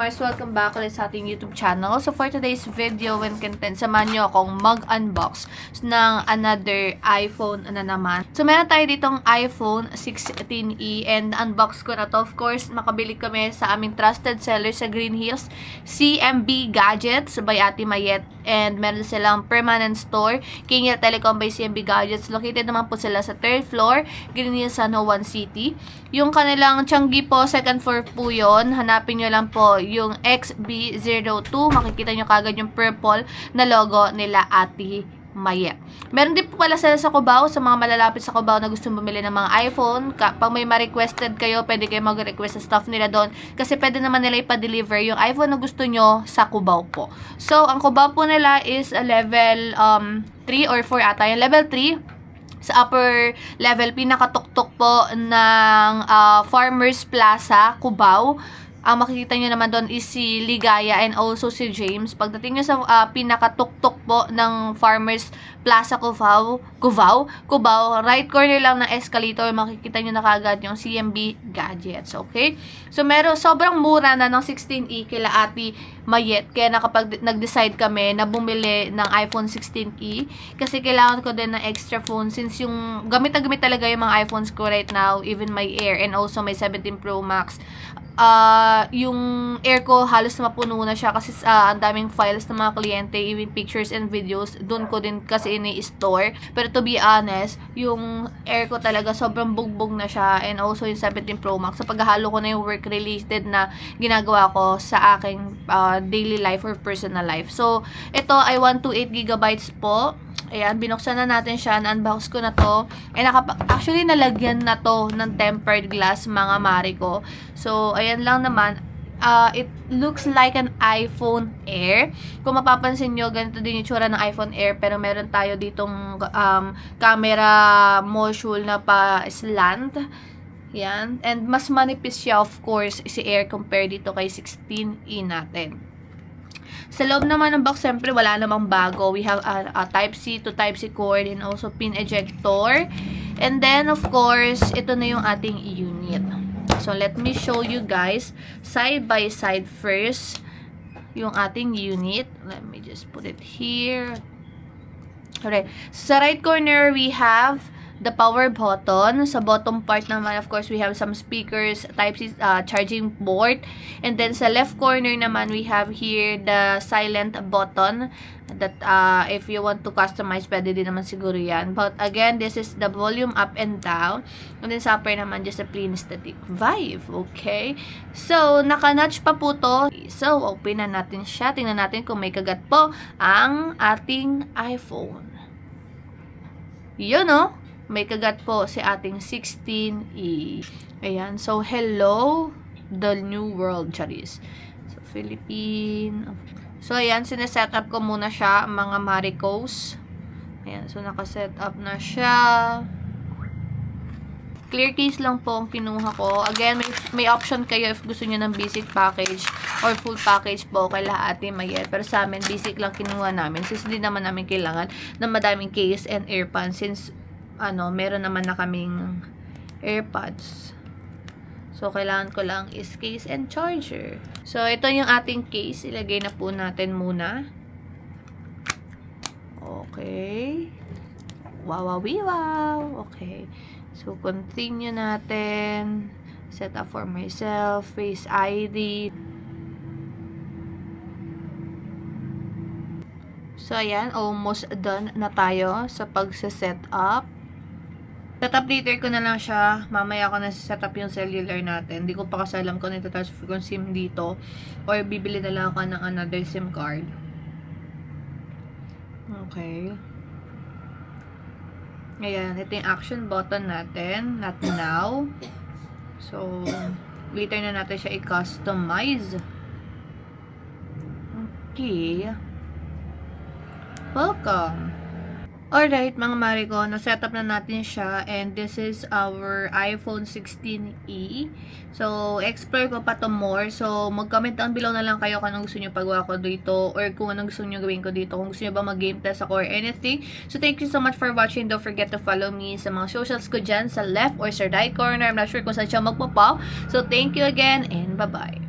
Guys, welcome back ulit sa ating YouTube channel. So, for today's video and content, samahan nyo akong mag-unbox ng another iPhone na naman. So, meron tayo ditong iPhone 16e and unbox ko na to. Of course, makabili kami sa aming trusted seller sa Green Hills, CMB Gadgets by Ate Mayet. And meron silang permanent store, King Telecom by CMB Gadgets. Located naman po sila sa 3rd floor, Green Hills, San Juan City. Yung kanilang Changi po, 2nd floor po yun. Hanapin nyo lang po yung XB02. Makikita nyo kagad yung purple na logo nila Ate Mayet. Meron din po pala sila sa Cubao, sa mga malalapit sa Cubao na gusto bumili ng mga iPhone. Pag may ma-requested kayo, pwede kayo mag-request sa staff nila doon. Kasi pwede naman nila ipa-deliver yung iPhone na gusto nyo sa Cubao po. So, ang Cubao po nila is a level 3 or 4 ata. Yung level 3, sa upper level, pinakatuktok po ng Farmers Plaza, Cubao. Ang makikita nyo naman doon is si Ligaya and also si James. Pagdating nyo sa pinakatuktok po ng Farmers Plaza, Cubao, right corner lang ng escalator, makikita nyo na kagad yung CMB Gadgets, okay? So, sobrang mura na ng 16e kila Ate Mayet. Kaya nakapag nag-decide kami na bumili ng iPhone 16e kasi kailangan ko din ng extra phone since yung gamit na gamit talaga yung mga iPhones ko right now, even my Air and also my 17 Pro Max. Yung Air ko halos mapuno na siya kasi ang daming files ng mga kliyente, even pictures and videos, doon ko din kasi ini-store. Pero to be honest, yung Air ko talaga sobrang bugbog na siya and also yung 17 Pro Max. So paghahalo ko na yung work-related na ginagawa ko sa aking daily life or personal life. So, ito ay 128GB po. Ayan, binuksan na natin siya. Na-unbox ko na to. And actually, nalagyan na to ng tempered glass, mga mari ko. So, ayan lang naman. It looks like an iPhone Air. Kung mapapansin nyo, ganito din yung tsura ng iPhone Air. Pero meron tayo ditong camera module na pa slant. Yan. And mas manipis siya, of course, si Air compared dito kay 16e natin. Sa loob naman ng box, siyempre, wala namang bago. We have a Type-C to Type-C cord and also pin ejector. And then, of course, ito na yung ating unit. So, let me show you guys side by side first yung ating unit. Let me just put it here. Alright. Sa right corner, we have the power button. Sa bottom part naman, of course, we have some speakers, Type-C charging port. And then, sa left corner naman, we have here the silent button that if you want to customize, pwede din naman siguro yan. But again, this is the volume up and down. And then, sa upper naman, just a plain static vibe. Okay? So, naka-notch pa po to. So, open na natin siya. Tingnan natin kung may kagat po ang ating iPhone. Yun, no? May kagat po si ating 16e. Ayan. So, hello, the new world, charis. So, Philippine. So, ayan. Sineset up ko muna siya, mga maricos. Ayan. So, nakaset up na siya. Clear case lang po ang kinuha ko. Again, may option kayo if gusto niyo ng basic package or full package po kay Ate Mayet. Pero sa amin, basic lang kinuha namin. Since hindi naman namin kailangan ng madaming case and earphones. Since meron naman na kaming AirPods. So, kailangan ko lang is case and charger. So, ito yung ating case. Ilagay na po natin muna. Okay. Wow. Okay. So, continue natin. Set up for myself. Face ID. So, ayan. Almost done na tayo sa pagsa-set up. Setup later ko na lang siya. Mamaya ko na setup yung cellular natin. Hindi ko pa kasi alam kung itatransfer ko yung SIM dito. Or bibili na lang ako ng another SIM card. Okay. Ayan. Ito yung action button natin. Not now. So, later na natin siya i-customize. Okay. Welcome. Alright, mga mariko, na-setup na natin siya and this is our iPhone 16e. So, explore ko pa to more. So, mag-comment down below na lang kayo kung anong gusto nyo pagawa ko dito or kung anong gusto nyo gawin ko dito. Kung gusto nyo ba mag-game test ako or anything. So, thank you so much for watching. Don't forget to follow me sa mga socials ko dyan sa left or sa right corner. I'm not sure kung saan siya magpapop. So, thank you again and bye-bye.